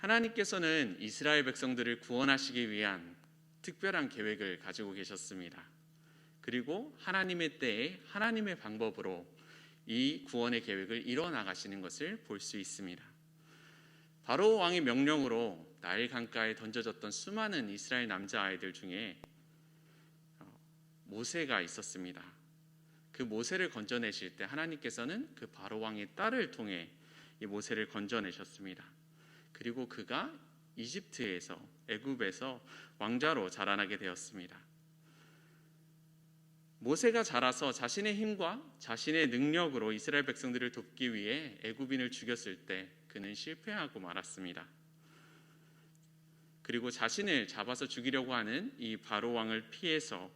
하나님께서는 이스라엘 백성들을 구원하시기 위한 특별한 계획을 가지고 계셨습니다. 그리고 하나님의 때에 하나님의 방법으로 이 구원의 계획을 이뤄나가시는 것을 볼 수 있습니다. 바로 왕의 명령으로 나일 강가에 던져졌던 수많은 이스라엘 남자아이들 중에 모세가 있었습니다. 그 모세를 건져내실 때 하나님께서는 그 바로 왕의 딸을 통해 이 모세를 건져내셨습니다. 그리고 그가 이집트에서, 애굽에서 왕자로 자라나게 되었습니다. 모세가 자라서 자신의 힘과 자신의 능력으로 이스라엘 백성들을 돕기 위해 애굽인을 죽였을 때 그는 실패하고 말았습니다. 그리고 자신을 잡아서 죽이려고 하는 이 바로 왕을 피해서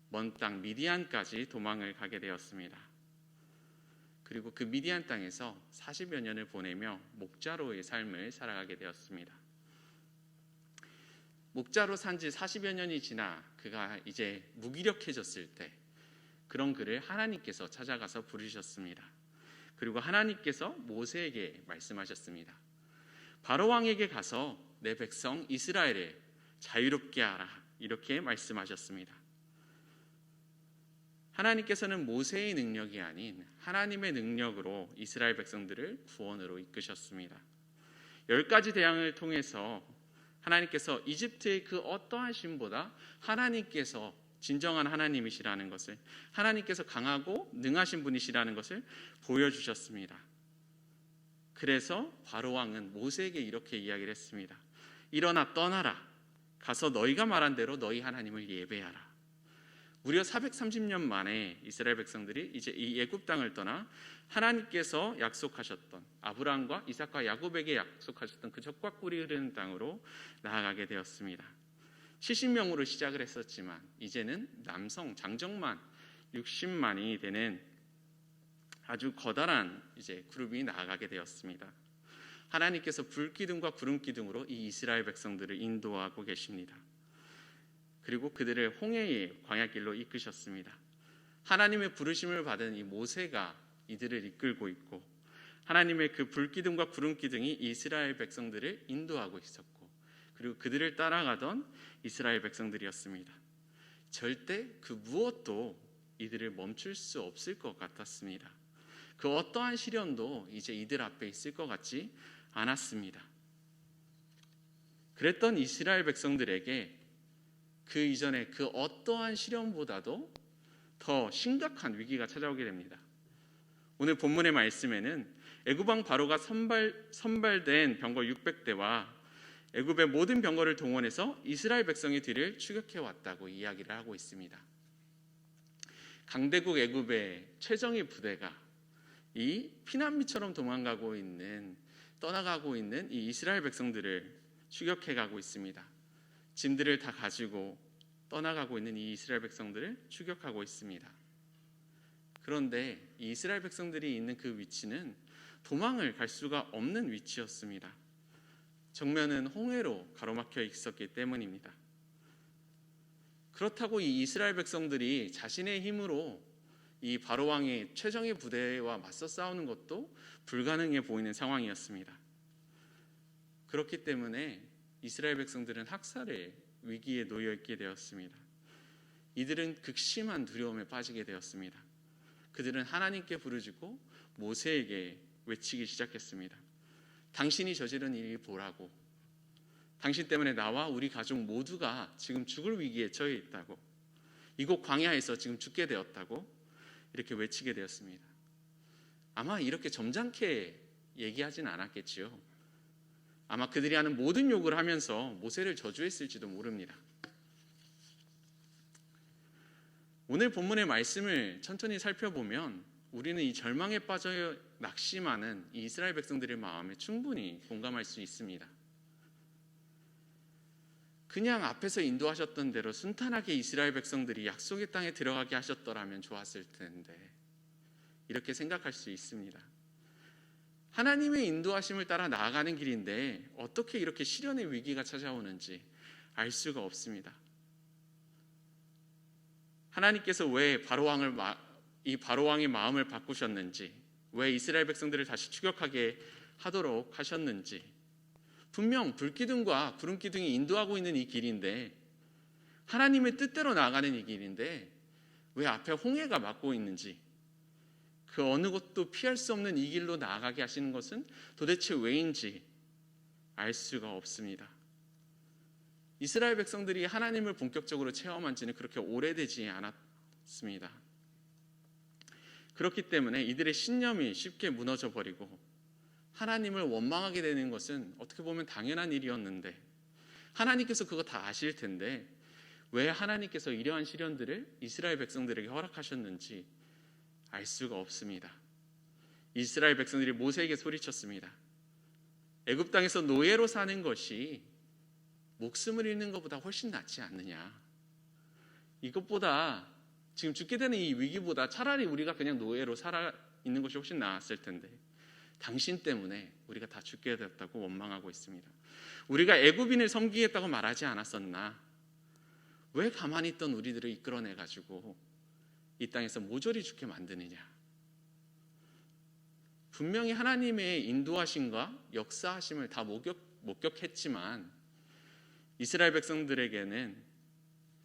먼 땅 미디안까지 도망을 가게 되었습니다. 그리고 그 미디안 땅에서 40여 년을 보내며 목자로의 삶을 살아가게 되었습니다. 목자로 산 지 40여 년이 지나 그가 이제 무기력해졌을 때 그런 그를 하나님께서 찾아가서 부르셨습니다. 그리고 하나님께서 모세에게 말씀하셨습니다. 바로 왕에게 가서 내 백성 이스라엘을 자유롭게 하라, 이렇게 말씀하셨습니다. 하나님께서는 모세의 능력이 아닌 하나님의 능력으로 이스라엘 백성들을 구원으로 이끄셨습니다. 10가지 대항을 통해서 하나님께서 이집트의 그 어떠한 신보다 하나님께서 진정한 하나님이시라는 것을, 하나님께서 강하고 능하신 분이시라는 것을 보여주셨습니다. 그래서 바로 왕은 모세에게 이렇게 이야기를 했습니다. 일어나 떠나라. 가서 너희가 말한 대로 너희 하나님을 예배하라. 무려 430년 만에 이스라엘 백성들이 이제 이 애굽 땅을 떠나 하나님께서 약속하셨던, 아브라함과 이삭과 야곱에게 약속하셨던 그 젖과 꿀이 흐르는 땅으로 나아가게 되었습니다. 70명으로 시작을 했었지만 이제는 남성 장정만 60만이 되는 아주 커다란 이제 그룹이 나아가게 되었습니다. 하나님께서 불기둥과 구름기둥으로 이 이스라엘 백성들을 인도하고 계십니다. 그리고 그들을 홍해의 광야길로 이끄셨습니다. 하나님의 부르심을 받은 이 모세가 이들을 이끌고 있고, 하나님의 그 불기둥과 구름기둥이 이스라엘 백성들을 인도하고 있었고, 그리고 그들을 따라가던 이스라엘 백성들이었습니다. 절대 그 무엇도 이들을 멈출 수 없을 것 같았습니다. 그 어떠한 시련도 이제 이들 앞에 있을 것 같지 않았습니다. 그랬던 이스라엘 백성들에게 그 이전에 그 어떠한 시련보다도 더 심각한 위기가 찾아오게 됩니다. 오늘 본문의 말씀에는 애굽 왕 바로가 선발된 병거 600대와 애굽의 모든 병거를 동원해서 이스라엘 백성의 뒤를 추격해 왔다고 이야기를 하고 있습니다. 강대국 애굽의 최정예 부대가 이 피난민처럼 떠나가고 있는 이 이스라엘 백성들을 추격해 가고 있습니다. 짐들을 다 가지고 떠나가고 있는 이 이스라엘 백성들을 추격하고 있습니다. 그런데 이 이스라엘 백성들이 있는 그 위치는 도망을 갈 수가 없는 위치였습니다. 정면은 홍해로 가로막혀 있었기 때문입니다. 그렇다고 이 이스라엘 백성들이 자신의 힘으로 이 바로 왕의 최정예 부대와 맞서 싸우는 것도 불가능해 보이는 상황이었습니다. 그렇기 때문에 이스라엘 백성들은 학살의 위기에 놓여 있게 되었습니다. 이들은 극심한 두려움에 빠지게 되었습니다. 그들은 하나님께 부르짖고 모세에게 외치기 시작했습니다. 당신이 저지른 일이 보라고, 당신 때문에 나와 우리 가족 모두가 지금 죽을 위기에 처해 있다고, 이곳 광야에서 지금 죽게 되었다고 이렇게 외치게 되었습니다. 아마 이렇게 점잖게 얘기하진 않았겠지요. 아마 그들이 하는 모든 욕을 하면서 모세를 저주했을지도 모릅니다. 오늘 본문의 말씀을 천천히 살펴보면 우리는 이 절망에 빠져 낙심하는 이 이스라엘 백성들의 마음에 충분히 공감할 수 있습니다. 그냥 앞에서 인도하셨던 대로 순탄하게 이스라엘 백성들이 약속의 땅에 들어가게 하셨더라면 좋았을 텐데, 이렇게 생각할 수 있습니다. 하나님의 인도하심을 따라 나아가는 길인데 어떻게 이렇게 시련의 위기가 찾아오는지 알 수가 없습니다. 하나님께서 왜 이 바로 왕의 마음을 바꾸셨는지, 왜 이스라엘 백성들을 다시 추격하게 하도록 하셨는지 분명 불기둥과 구름기둥이 인도하고 있는 이 길인데, 하나님의 뜻대로 나아가는 이 길인데 왜 앞에 홍해가 막고 있는지, 그 어느 것도 피할 수 없는 이 길로 나아가게 하시는 것은 도대체 왜인지 알 수가 없습니다. 이스라엘 백성들이 하나님을 본격적으로 체험한 지는 그렇게 오래되지 않았습니다. 그렇기 때문에 이들의 신념이 쉽게 무너져 버리고 하나님을 원망하게 되는 것은 어떻게 보면 당연한 일이었는데, 하나님께서 그거 다 아실 텐데 왜 하나님께서 이러한 시련들을 이스라엘 백성들에게 허락하셨는지 알 수가 없습니다. 이스라엘 백성들이 모세에게 소리쳤습니다. 애굽 땅에서 노예로 사는 것이 목숨을 잃는 것보다 훨씬 낫지 않느냐. 이것보다, 지금 죽게 되는 이 위기보다 차라리 우리가 그냥 노예로 살아 있는 것이 훨씬 나았을 텐데 당신 때문에 우리가 다 죽게 되었다고 원망하고 있습니다. 우리가 애굽인을 섬기겠다고 말하지 않았었나? 왜 가만히 있던 우리들을 이끌어내가지고 이 땅에서 모조리 죽게 만드느냐? 분명히 하나님의 인도하심과 역사하심을 다 목격했지만 이스라엘 백성들에게는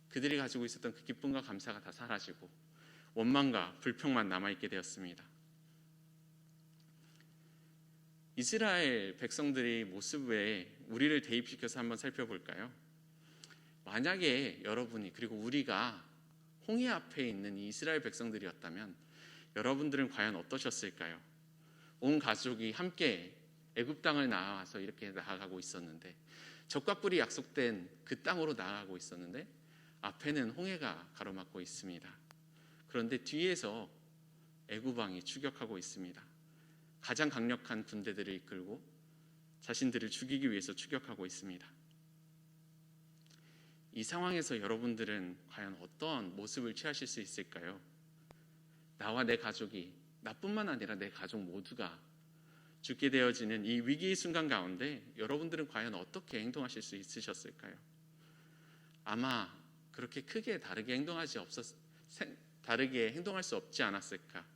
그들이 가지고 있었던 그 기쁨과 감사가 다 사라지고 원망과 불평만 남아있게 되었습니다. 이스라엘 백성들의 모습에 우리를 대입시켜서 한번 살펴볼까요? 만약에 여러분이, 그리고 우리가 홍해 앞에 있는 이 이스라엘 백성들이었다면 여러분들은 과연 어떠셨을까요? 온 가족이 함께 애굽 땅을 나와서 이렇게 나아가고 있었는데, 적과 꿀이 약속된 그 땅으로 나아가고 있었는데 앞에는 홍해가 가로막고 있습니다. 그런데 뒤에서 애굽 왕이 추격하고 있습니다. 가장 강력한 군대들을 이끌고 자신들을 죽이기 위해서 추격하고 있습니다. 이 상황에서 여러분들은 과연 어떤 모습을 취하실 수 있을까요? 나와 내 가족이, 나뿐만 아니라 내 가족 모두가 죽게 되어지는 이 위기의 순간 가운데 여러분들은 과연 어떻게 행동하실 수 있으셨을까요? 아마 그렇게 크게 다르게 행동할 수 없지 않았을까?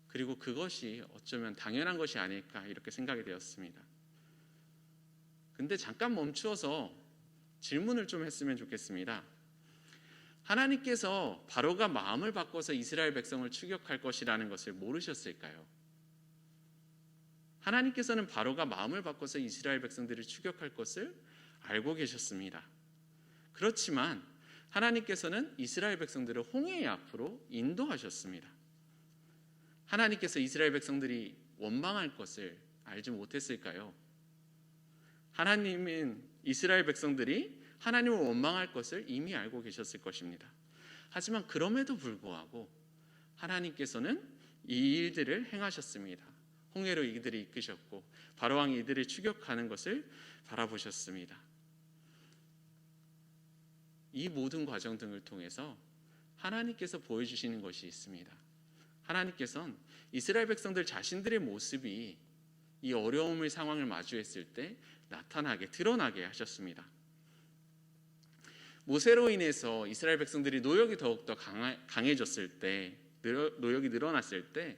그리고 그것이 어쩌면 당연한 것이 아닐까 이렇게 생각이 되었습니다. 근데 잠깐 멈추어서 질문을 좀 했으면 좋겠습니다. 하나님께서 바로가 마음을 바꿔서 이스라엘 백성을 추격할 것이라는 것을 모르셨을까요? 하나님께서는 바로가 마음을 바꿔서 이스라엘 백성들을 추격할 것을 알고 계셨습니다. 그렇지만 하나님께서는 이스라엘 백성들을 홍해의 앞으로 인도하셨습니다. 하나님께서 이스라엘 백성들이 원망할 것을 알지 못했을까요? 하나님은 이스라엘 백성들이 하나님을 원망할 것을 이미 알고 계셨을 것입니다. 하지만 그럼에도 불구하고 하나님께서는 이 일들을 행하셨습니다. 홍해로 이들을 이끄셨고 바로왕이 이들을 추격하는 것을 바라보셨습니다. 이 모든 과정 등을 통해서 하나님께서 보여주시는 것이 있습니다. 하나님께서는 이스라엘 백성들 자신들의 모습이 이 어려움의 상황을 마주했을 때 나타나게, 드러나게 하셨습니다. 모세로 인해서 이스라엘 백성들이 노역이 더욱더 강해졌을 때, 노역이 늘어났을 때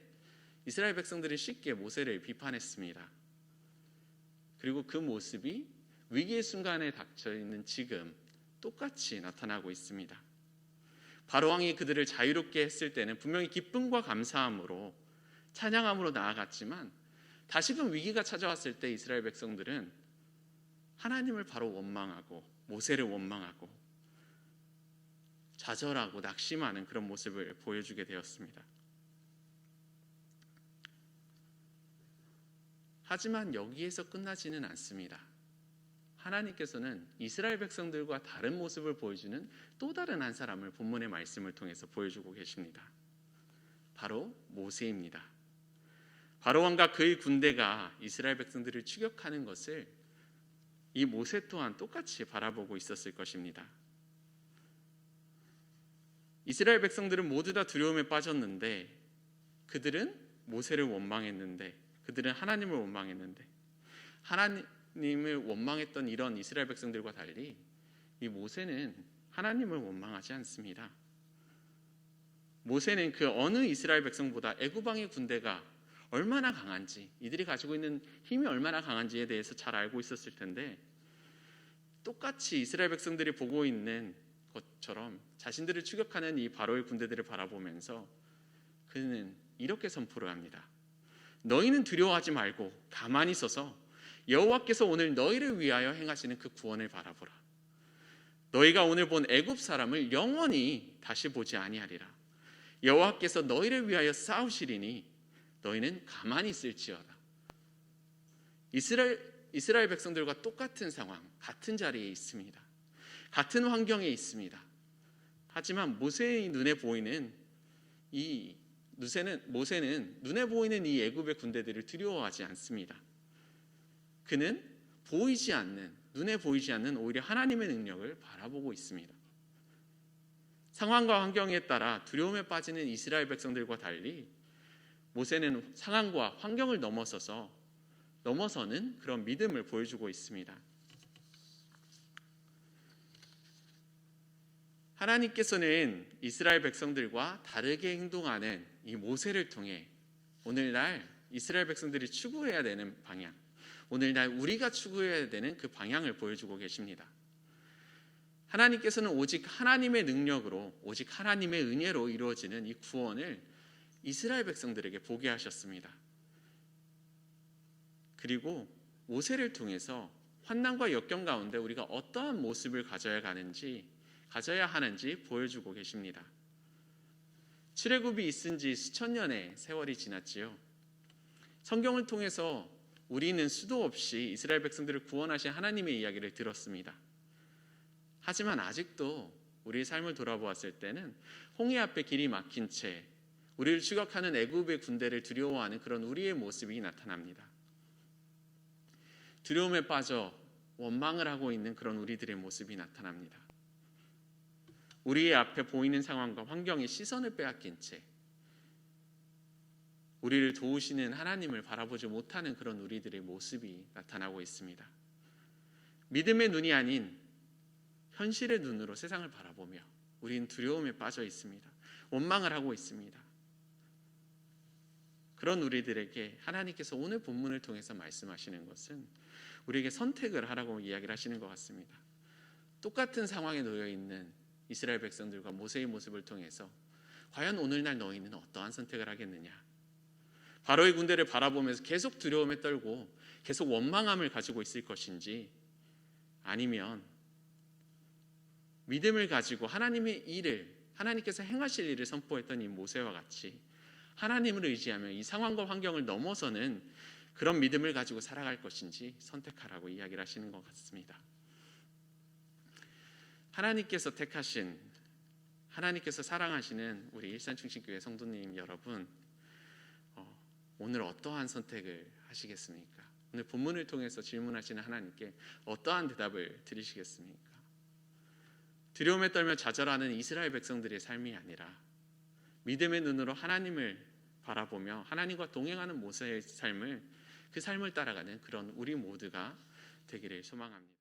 이스라엘 백성들이 쉽게 모세를 비판했습니다. 그리고 그 모습이 위기의 순간에 닥쳐있는 지금 똑같이 나타나고 있습니다. 바로왕이 그들을 자유롭게 했을 때는 분명히 기쁨과 감사함으로, 찬양함으로 나아갔지만 다시금 위기가 찾아왔을 때 이스라엘 백성들은 하나님을 바로 원망하고 모세를 원망하고 좌절하고 낙심하는 그런 모습을 보여주게 되었습니다. 하지만 여기에서 끝나지는 않습니다. 하나님께서는 이스라엘 백성들과 다른 모습을 보여주는 또 다른 한 사람을 본문의 말씀을 통해서 보여주고 계십니다. 바로 모세입니다. 바로왕과 그의 군대가 이스라엘 백성들을 추격하는 것을 이 모세 또한 똑같이 바라보고 있었을 것입니다. 이스라엘 백성들은 모두 다 두려움에 빠졌는데, 그들은 모세를 원망했는데, 그들은 하나님을 원망했는데, 하나님을 원망했던 이런 이스라엘 백성들과 달리 이 모세는 하나님을 원망하지 않습니다. 모세는 그 어느 이스라엘 백성보다 애굽 왕의 군대가 얼마나 강한지, 이들이 가지고 있는 힘이 얼마나 강한지에 대해서 잘 알고 있었을 텐데, 똑같이 이스라엘 백성들이 보고 있는 것처럼 자신들을 추격하는 이 바로의 군대들을 바라보면서 그는 이렇게 선포를 합니다. 너희는 두려워하지 말고 가만히 서서 여호와께서 오늘 너희를 위하여 행하시는 그 구원을 바라보라. 너희가 오늘 본 애굽 사람을 영원히 다시 보지 아니하리라. 여호와께서 너희를 위하여 싸우시리니 너희는 가만히 있을지어다. 이스라엘 백성들과 똑같은 상황, 같은 자리에 있습니다. 같은 환경에 있습니다. 하지만 모세의 눈에 보이는 모세는 눈에 보이는 이 애굽의 군대들을 두려워하지 않습니다. 그는 눈에 보이지 않는 오히려 하나님의 능력을 바라보고 있습니다. 상황과 환경에 따라 두려움에 빠지는 이스라엘 백성들과 달리 모세는 상황과 환경을 넘어서는 그런 믿음을 보여주고 있습니다. 하나님께서는 이스라엘 백성들과 다르게 행동하는 이 모세를 통해 오늘날 이스라엘 백성들이 추구해야 되는 방향, 오늘날 우리가 추구해야 되는 그 방향을 보여주고 계십니다. 하나님께서는 오직 하나님의 능력으로, 오직 하나님의 은혜로 이루어지는 이 구원을 이스라엘 백성들에게 보게 하셨습니다. 그리고 모세를 통해서 환난과 역경 가운데 우리가 어떠한 모습을 가져야 하는지 보여주고 계십니다. 출애굽이 있은 지 수천 년의 세월이 지났지요. 성경을 통해서 우리는 수도 없이 이스라엘 백성들을 구원하신 하나님의 이야기를 들었습니다. 하지만 아직도 우리의 삶을 돌아보았을 때는 홍해 앞에 길이 막힌 채 우리를 추격하는 애굽의 군대를 두려워하는 그런 우리의 모습이 나타납니다. 두려움에 빠져 원망을 하고 있는 그런 우리들의 모습이 나타납니다. 우리의 앞에 보이는 상황과 환경에 시선을 빼앗긴 채 우리를 도우시는 하나님을 바라보지 못하는 그런 우리들의 모습이 나타나고 있습니다. 믿음의 눈이 아닌 현실의 눈으로 세상을 바라보며 우리는 두려움에 빠져 있습니다. 원망을 하고 있습니다. 그런 우리들에게 하나님께서 오늘 본문을 통해서 말씀하시는 것은 우리에게 선택을 하라고 이야기를 하시는 것 같습니다. 똑같은 상황에 놓여 있는 이스라엘 백성들과 모세의 모습을 통해서 과연 오늘날 너희는 어떠한 선택을 하겠느냐? 바로의 군대를 바라보면서 계속 두려움에 떨고 계속 원망함을 가지고 있을 것인지, 아니면 믿음을 가지고 하나님께서 행하실 일을 선포했던 이 모세와 같이 하나님을 의지하며 이 상황과 환경을 넘어서는 그런 믿음을 가지고 살아갈 것인지 선택하라고 이야기를 하시는 것 같습니다. 하나님께서 택하신, 하나님께서 사랑하시는 우리 일산중심교회 성도님 여러분, 오늘 어떠한 선택을 하시겠습니까? 오늘 본문을 통해서 질문하시는 하나님께 어떠한 대답을 드리시겠습니까? 두려움에 떨며 좌절하는 이스라엘 백성들의 삶이 아니라 믿음의 눈으로 하나님을 바라보며 하나님과 동행하는 모세의 삶을, 그 삶을 따라가는 그런 우리 모두가 되기를 소망합니다.